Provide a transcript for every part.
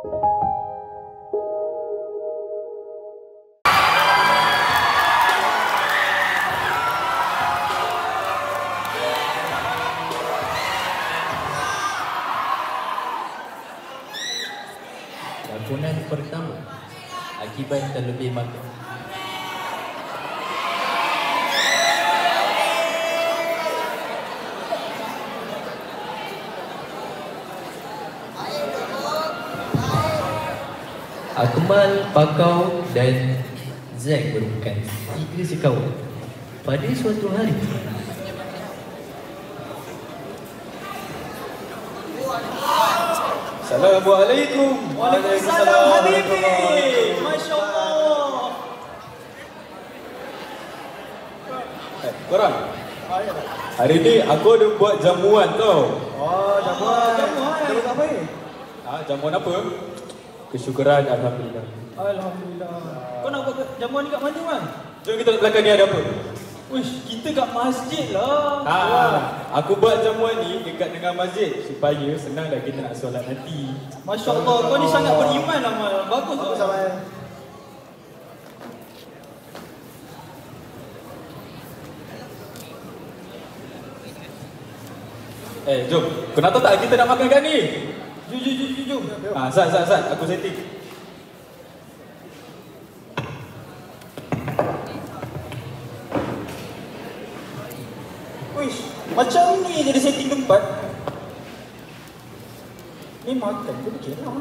Lakonan pertama, akibat terlebih makan. Akmal, Pakau dan Zack merupakan 3 sekawan pada suatu hari. Assalamualaikum. Waalaikumsalam Habibi. Masya Allah. Korang, hari ni aku ada buat jamuan tau. Oh, jamuan. Jamuan apa ni? Jamuan apa? Kesyukuran, Alhamdulillah. Alhamdulillah. Kau nak buat jamuan ni kat mana, Man? Jom kita lihat belakang ni ada apa? Uish, kita kat masjid lah. Aku buat jamuan ni dekat dengan masjid supaya senang dah kita nak solat nanti. Masya Allah, kau ni sangat beriman lah, Man. Bagus lah. Sama. Jom. Kau nak tahu tak kita nak makan kat ni? Jom. Zat. Aku setting. Uish, macam ni jadi setting tempat. Ni makan ke fikir lah.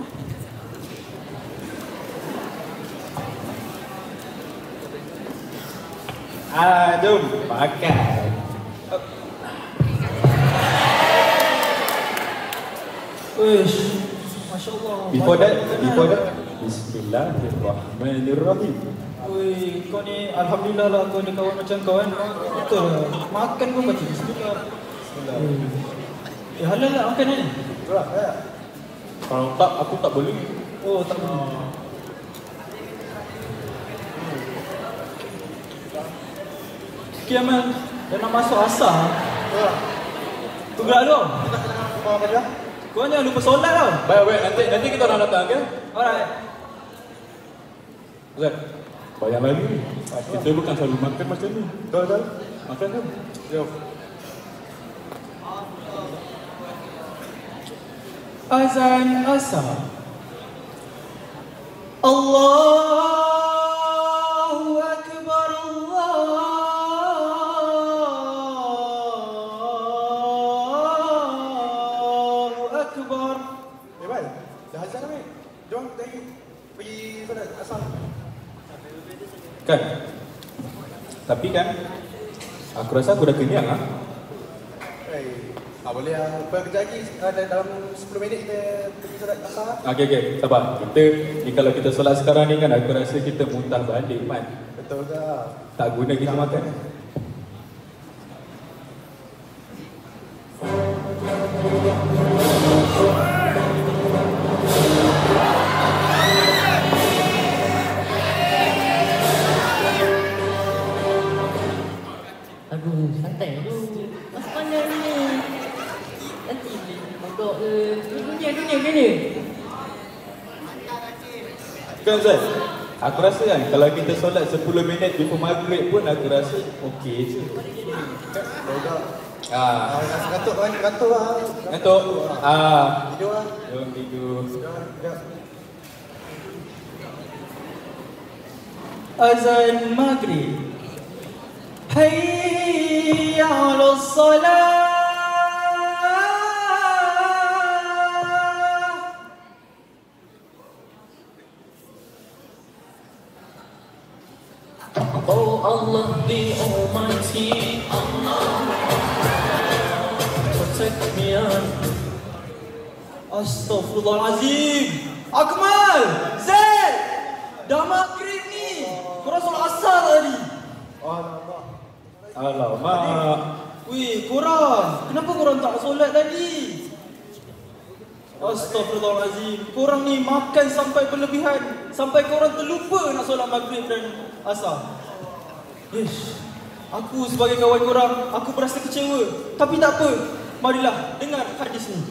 Jom makan. Uish, Masya Allah. Before that, Bismillahirrahmanirrahim. Ui, kau ni Alhamdulillah lah kau ni kawan macam kau kan. Betul lah. Makan pun baca Bismillah. Halal lah makan ni? Betul ya. Kalau tak, aku tak boleh. Oh, tak boleh. Okay, Amal. Dah nak masuk asar. Tu gerak tu. Kau makan dah? Kau jangan lupa solat tau. Baik, nanti kita orang datang ke? Alright. Zat, banyak lagi. Kita bukan selalu makan macam ni. Betul. Makan kan? Jom. Azan asar. Allahu Akbar, Allahu Akbar. Baik. Dah azan dah, Mek. Jom kita pergi solat asar. Kan? Tapi kan, aku rasa aku dah kenyang lah. Boleh lah. Kejap lagi dalam 10 minit kita pergi solat asar. Okey, sabar. Kalau kita solat sekarang ni kan, aku rasa kita muntah balik, Man. Betul ke? Tak guna kita makan. Aduh, santai tu. Masih pandai ni. Nanti bodoh ke. Dunia. Kan, Zat? Aku rasa kan, kalau kita solat 10 minit before maghrib pun aku rasa okey je. Betul. Rasa kantuk kan? Kantuk lah. Kantuk? Tidur lah. Jom tidur. Azan maghrib. Hayya 'alas salah. Oh Allah, the Almighty, protect me on. Astaghfirullahalazim. Akmal, Zaid, dah maghrib ni. Korang solat asar tadi. Alamak. Weh, korang, kenapa korang tak solat tadi? Astaghfirullahalazim. Korang ni makan sampai berlebihan, sampai korang terlupa nak solat maghrib dan asar. Ish, aku sebagai kawan korang, aku berasa kecewa. Tapi tak apa, marilah dengar hadis ni.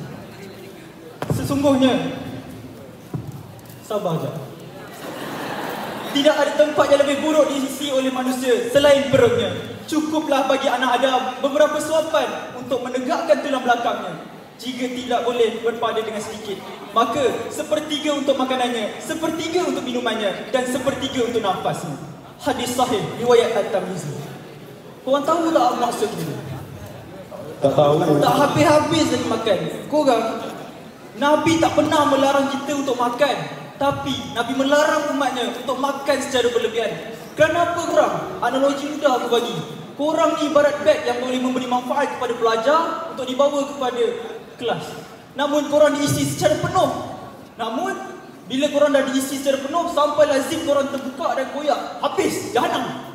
Sesungguhnya Sabar je. Tidak ada tempat yang lebih buruk diisi oleh manusia selain perutnya. Cukuplah bagi anak Adam beberapa suapan untuk menegakkan tulang belakangnya. Jika tidak boleh berpada dengan sedikit, maka sepertiga untuk makanannya, sepertiga untuk minumannya, dan sepertiga untuk nafasnya. Hadis sahih riwayat At-Tirmizi. Korang tahu tak apa maksudnya? Tak tahu. Tak habis-habis lagi makan. Korang, Nabi tak pernah melarang kita untuk makan, tapi Nabi melarang umatnya untuk makan secara berlebihan. Kenapa korang? Analogi mudah aku bagi. Korang ni ibarat beg yang boleh memberi manfaat kepada pelajar untuk dibawa kepada kelas. Namun korang diisi secara penuh. Namun bila korang dah diisi secara penuh, sampailah zip korang terbuka dan koyak, habis, jahanam.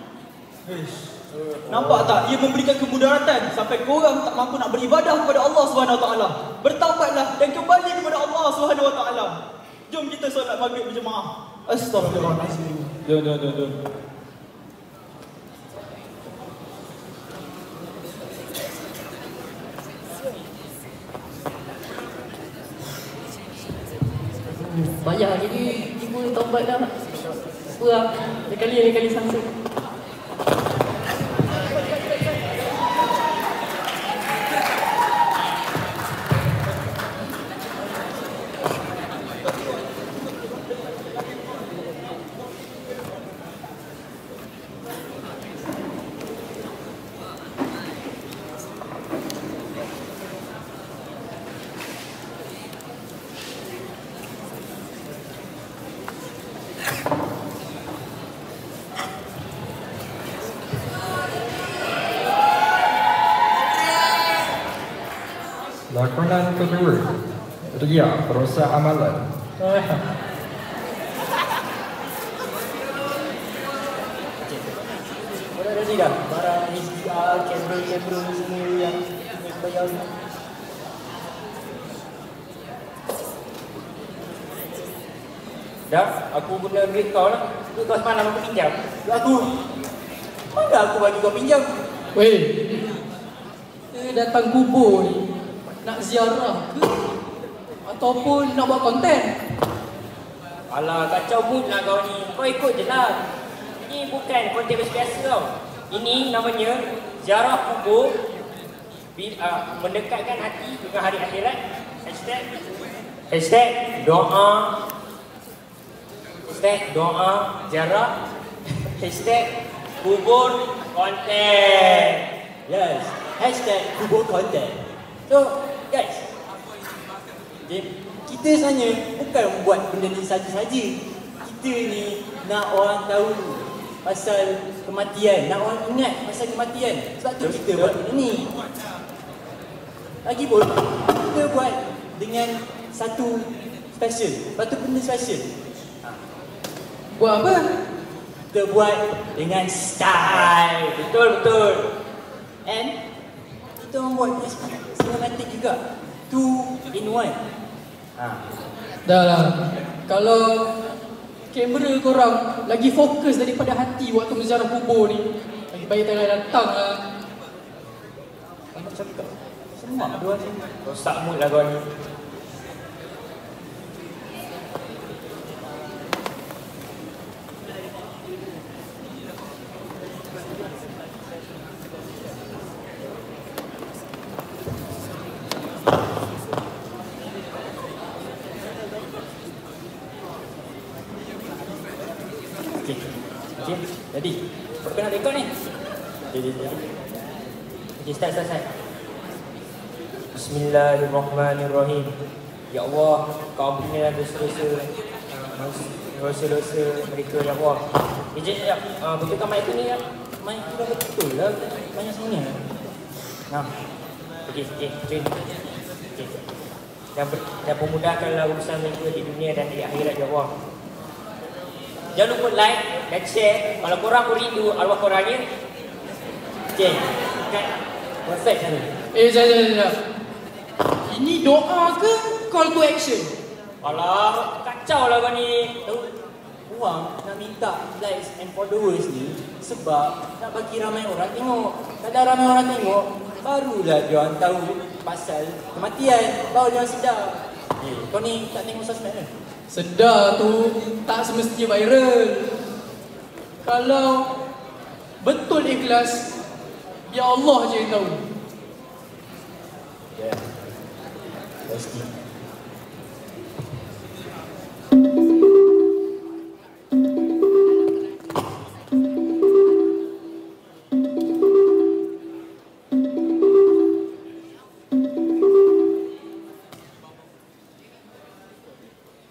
Nampak tak? Ia memberikan kemudaratan sampai korang tak mampu nak beribadah kepada Allah SWT. Bertaubatlah dan kembali kepada Allah SWT. Jom kita solat maghrib berjemaah. Astaghfirullahalazim. Jom. Bayar jadi ibu taubat dah. Berang. Kali sangsa. Lakonan kedua, Ria perosak amalan. Korang ready dah? Barang HDR, kamera semua yang kena bayar ni. Dah, aku guna duit kau lah. Duit kau semalam aku pinjam. Duit aku. Mana aku bagi kau pinjam? Weh, kita datang kubur ni nak ziarah ke? Ataupun nak buat konten? Alah, kacau mood lah kau ni. Kau ikut je lah. Ini bukan konten biasa tau. Ini namanya ziarah kubur, mendekatkan hati dengan hari akhirat. Hashtag doa. Hashtag doa ziarah. Hashtag kubur konten. Yes, hashtag kubur konten. So, guys, Kita sebenarnya bukan buat benda ni saja-saja. Kita ni nak orang tahu pasal kematian, nak orang ingat pasal kematian. Sebab tu kita buat benda ni. Lagipun, kita buat dengan satu special. Satu benda special. Buat apa? Kita buat dengan style. betul. And kita orang buat cinematic juga. 2 in 1. Dah lah. Kalau kamera korang lagi fokus daripada hati waktu menziarah kubur ni, lagi baik tak datang lah. Semak dua ni. Rosak mood lah kau ni. Jadi, kau nak rekod ni? Jadi. Okay, start. Bismillahirrahmanirrahim. Ya Allah, kau ampunilah dosa-dosa mereka, ya Allah. Ejen, betulkan mic tu ni ya. Main kira betul lah. Banyak semuanya. Okey, join. Okey. Dan pemudahkanlah urusan mereka di dunia dan di akhirat, ya Allah. Jangan lupa like dan share. Kalau korang pun rindu arwah korangnya. Okay. Kan? Perfect kan? Sekejap. Ini doa ke call to action? Alah, kacau lah kau ni. Orang nak minta likes and followers ni sebab nak bagi ramai orang tengok. Kalau ramai orang tengok, barulah dia orang tahu pasal kematian. Baru dia orang sedar. Kau ni tak tengok sosmed kan? Sedar tu tak semestinya viral. Kalau betul ikhlas, biar Allah je yang tahu. Ya. Pasti.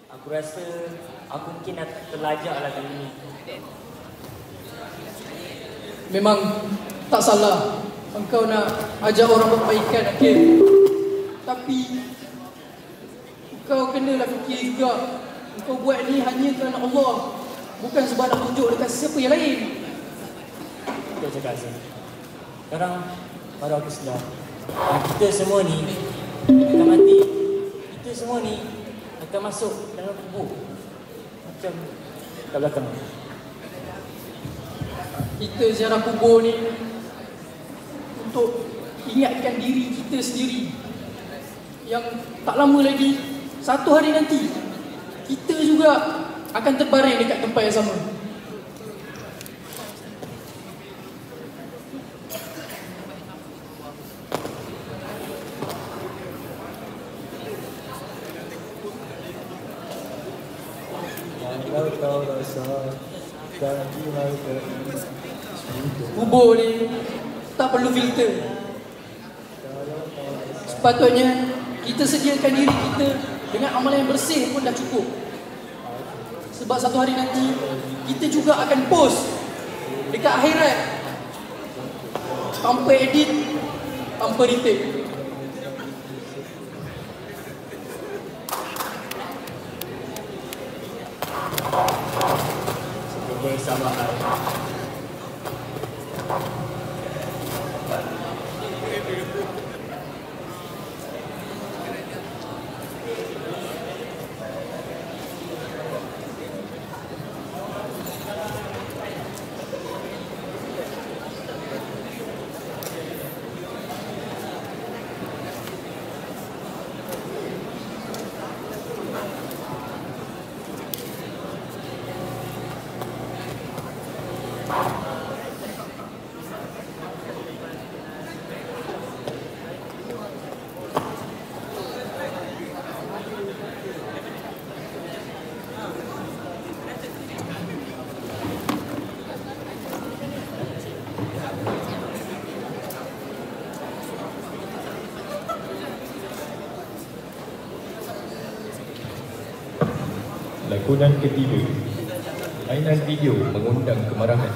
Aku rasa aku mungkin dah terlajak lah kali ni. Memang tak salah engkau nak ajak orang berbaikan, Hakim. Tapi engkau kenalah fikir juga, engkau buat ni hanya kerana Allah, bukan sebab nak tunjuk dekat siapa yang lain. Kita cakap sih. Sekarang baru aku sedar, kita semua ni akan mati. Kita semua ni akan masuk dalam kubur. Macam kat belakang. Kita ziarah kubur ni untuk ingatkan diri kita sendiri yang tak lama lagi, satu hari nanti kita juga akan terbaring dekat tempat yang sama. Kubur ni tak perlu filter. Sepatutnya kita sediakan diri kita dengan amalan yang bersih pun dah cukup. Sebab satu hari nanti kita juga akan post dekat akhirat, tanpa edit, tanpa retake. Sebagai sahabat. Lakonan ketiga, mainan video mengundang kemarahan.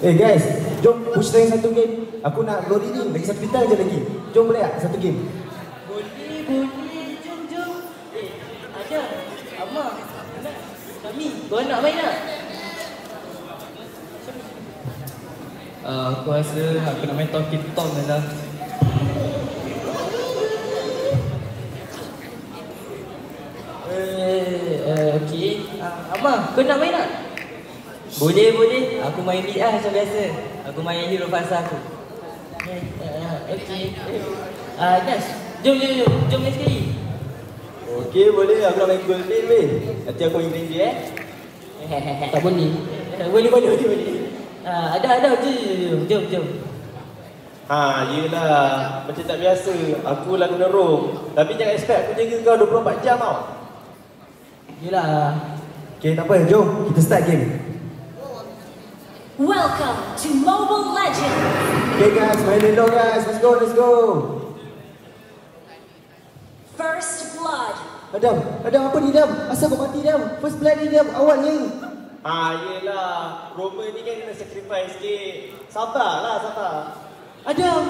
Guys, jom push lagi satu game. Aku nak glory ni, lagi satu bintang je lagi. Jom boleh tak? Satu game. Boleh, jom. Ada, Amar, anak, kami, kau nak main tak? Aku rasa aku nak main Talking Tom je lah. Okey. Amar, kau nak main tak? Boleh. Aku main mid lah macam biasa. Aku main hero fasa aku. Okey. Nas, jom main sekali. Okey, boleh. Aku nak main golden weh. Nanti aku main dia Tak boleh. Boleh. Ada. Jom. Yelah. Macam tak biasa. Aku lah kena roam. Tapi jangan expect aku jaga kau 24 jam tau. Yelah. Okay, tak apa. Jom, kita start game. Welcome to Mobile Legends! Okay guys, main dulu guys. Let's go. First Blood. Adam, apa ni Adam? Asal kau mati Adam? First blood ni Adam, awalnya. Yelah. Roman ni kan kena sacrifice sikit. Sabar. Adam,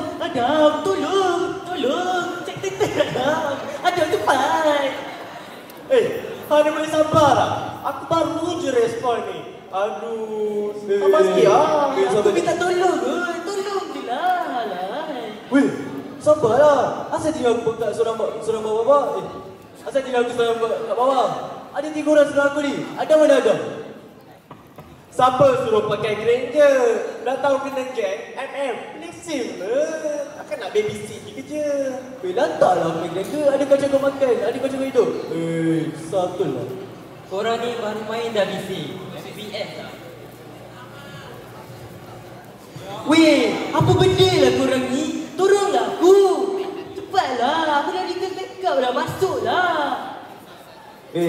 tolong. Cek Twitter Adam, cepat. Hana boleh sabar lah. Aku baru je respon ni. Aduh, sabar sikit lah. Aku minta tolong je lah. Weh, sabar lah. Asal tinggal aku kat seorang bawah. Asal tinggal aku seorang kat bawah. Ada 3 orang seorang aku ni. Ada mana ada? Siapa suruh pakai Granger? Dah tahu kena gag MM. Pelik lah. Takkan nak babysit ni kerja. Lantaklah pakai Granger. Ada kau jaga makan, ada kau jaga hidup. Satu lah. Korang ni baru main dah busy. BBS lah. Weh, apa benda lah korang ni? Tolonglah aku. Cepatlah, aku dah return backup dah, masuklah.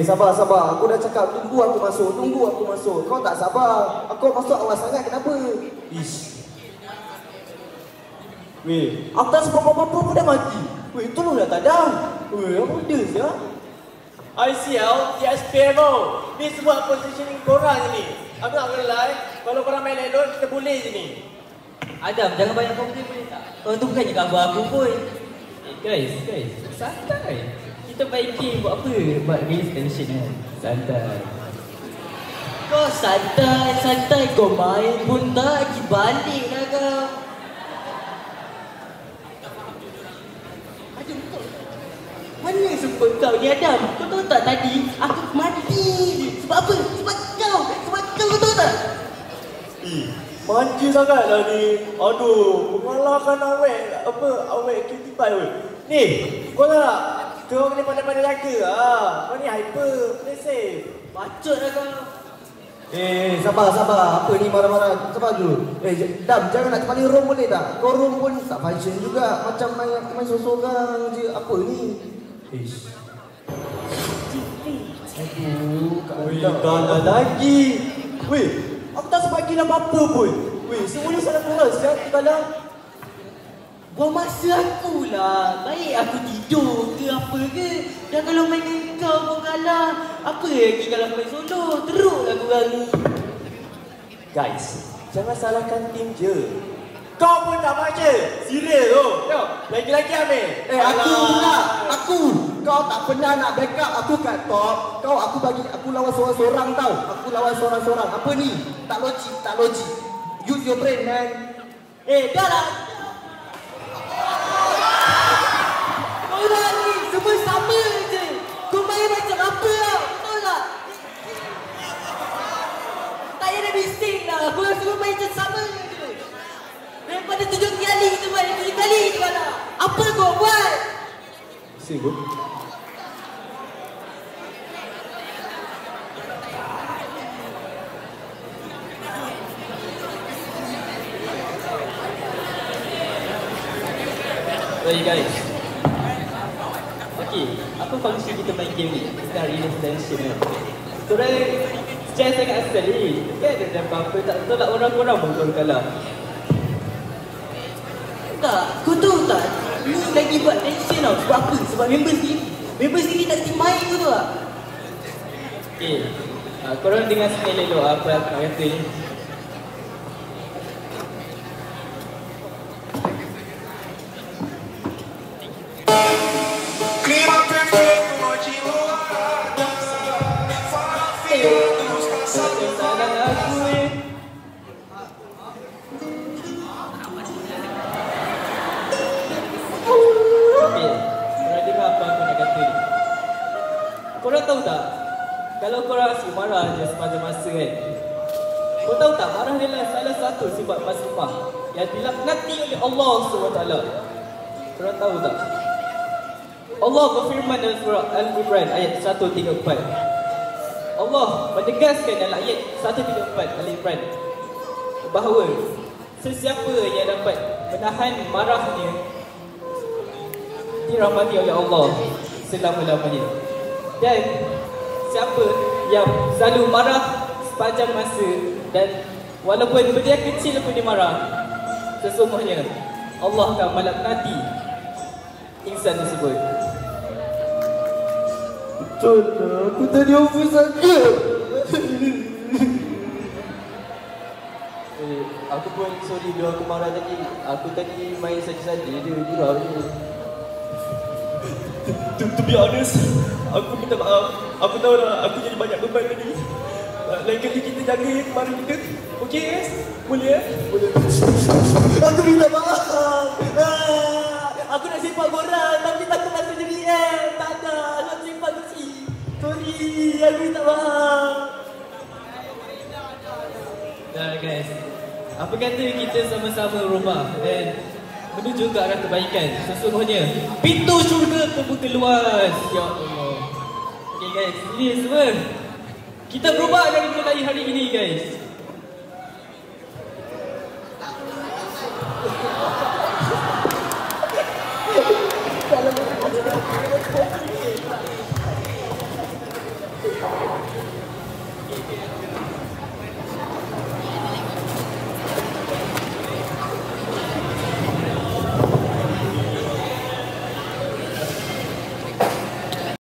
Sabar. Aku dah cakap tunggu aku masuk. Kau tak sabar. Aku masuk awal sangat, kenapa? Weh, aku tak sebab apa-apa pun dah mati. Weh, tolonglah tak dah. Weh, apa benda siap? ICL, TSPMO. Ni semua positioning korang ni. Aku nak lie, kalau korang main elok, kita boleh je ni. Adam, jangan banyak komplain boleh tak? Kau tu bukannya gambar aku pun. Guys, santai. Kita main game buat apa? Buat raise tension kan? Santai. Kau santai. Kau main pun tak, pergi balik lah kau. Mana sempat kau ni Adam? Kau tahu tak tadi aku mati. Sebab apa? Sebab kau tahu tak? Manja sangatlah ni. Aduh, mengalahkan awek cutie pie weh. Ni, kau tahu tak? Kau ni pandai-pandai jaga lah. Kau ni hyper, play safe. Bacot lah kau. Sabar. Apa ni marah-marah? Sabar dulu. Dam, jangan nak kepala room boleh tak? Kau room pun tak function juga. Macam main sorang je. Apa ni? Aduh, kalah lagi. Weh, aku tak sempat gila apa-apa pun. Weh, semuanya salah korang. Siap kalah. Buang masa aku lah. Baik aku tidur ke apa ke. Dan kalau main dengan kau pun kalah. Apa lagi kalau main solo? Teruklah korang ni. Guys, jangan salahkan tim je. Kau pun tak baca. Serius tu. Tengok, lagi-lagi ambil. Aku pula. Kau tak pernah nak backup aku kat top. Aku lawan seorang-seorang tau. Aku lawan seorang-seorang. Apa ni? Tak logik. Use your brain, man. Dah lah. Korang ni semua sama je. Kau main macam apa lah? Betul tak? Tak payah dah bising lah. Korang semua main macam sama je. Daripada 7 kali kita main, 7 kali je kalah. Apa kau buat? Sibuk. Sorry guys. Okay, apa fungsi kita main game ni? Kita release tension kan? Korang stress sangat asal ni. Kan ada apa-apa tak tolak orang-orang pun korang kalah. Tak, kau tahu tak? Ni lagi buat tension tau. Sebab apa? Sebab member sendiri tak kasi main tu tak? Okay, korang dengar sekali dulu apa aku nak kata ni. Korang tahu tak? Kalau korang asyik marah je sepanjang masa kan, kau tahu tak marah adalah salah satu sifat masifah yang dilaknati oleh Allah SWT. Korang tahu tak? Allah berfirman dalam surah Al-Imran ayat 134. Allah menegaskan dalam ayat 134 Al-Imran bahawa sesiapa yang dapat menahan marahnya dirahmati oleh Allah selama-lamanya. Dan siapa yang selalu marah sepanjang masa dan walaupun benda yang kecil pun dia marah, sesungguhnya Allah akan melaknati insan tersebut. Betul lah, aku tadi over sangat. Aku pun sorry bila aku marah tadi. Aku tadi main saja-saja dia gurau je. To be honest, aku minta maaf. Aku tahu lah aku jadi banyak beban tadi. Lain kali kita jaga kemarin kita. Okey guys? Boleh Boleh. Aku minta maaf. Aku nak simpan korang tapi takut masuk jadi tak ada. Nak simpan tu sorry, aku minta maaf. Dah guys, apa kata kita sama-sama rumah dan menuju ke arah kebaikan. Sesungguhnya pintu syurga terbuka luas. Ya Allah. Okay guys, ini semua kita berubah dari mulai hari ini guys. Kalau